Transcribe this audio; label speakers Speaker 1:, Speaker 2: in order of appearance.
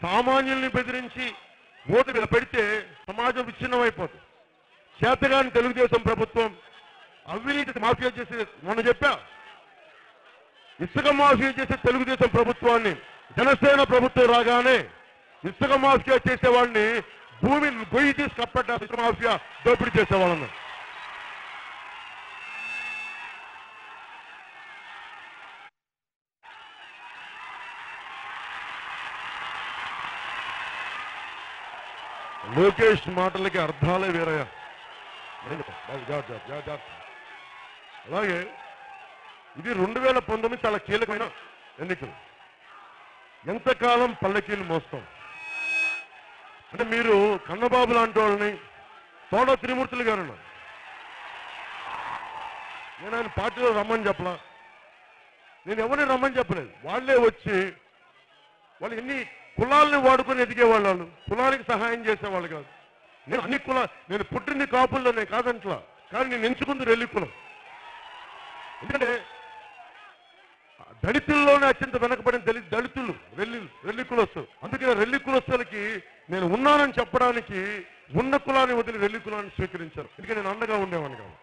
Speaker 1: సామాన్యుల్ని బెదిరించి ఓటు పెడితే సమాజం విచ్ఛిన్నమైపోతుంది. చేతగాని తెలుగుదేశం ప్రభుత్వం అవినీతి మాఫియా చేసే మొన్న చెప్పా, ఇసుక మాఫియా చేసే తెలుగుదేశం ప్రభుత్వాన్ని జనసేన ప్రభుత్వం రాగానే ఇసుక మాఫియా చేసేవాడిని భూమిని గొయ్యి తీసి కప్పట్టారు. ఇసుక మాఫియా దోపిడీ చేసేవాళ్ళను లోకేష్ మాటలకి అర్థాలే వేరయ్యా. అలాగే ఇది 2019 చాలా కీలకమైన ఎన్నికలు. ఎంతకాలం పల్లకీలు మోస్తాం అంటే మీరు కన్నబాబు లాంటి వాళ్ళని తోడ త్రిమూర్తులు గారు ఉన్నారు. నేను ఆయన పార్టీలో రమ్మని చెప్పలా, నేను ఎవరిని రమ్మని చెప్పలేదు. వాళ్ళే వచ్చి వాళ్ళు ఎన్ని కులాలని వాడుకొని ఎదిగేవాళ్ళు, వాళ్ళు కులానికి సహాయం చేసేవాళ్ళు కాదు. నేను అన్ని నేను పుట్టింది కాపుల్లోనే కాదంట్లా, కానీ నేను ఎంచుకుంది రెల్లి కులం. ఎందుకంటే దళితుల్లోనే అత్యంత వెనకబడిన దళితులు రెల్లి కులస్తులు. అందుకే రెల్లి కులస్తులకి నేను ఉన్నానని చెప్పడానికి ఉన్న కులాన్ని వదిలి రెల్లి కులాన్ని స్వీకరించారు. ఎందుకంటే నేను అండగా ఉండేవాడిని కాదు.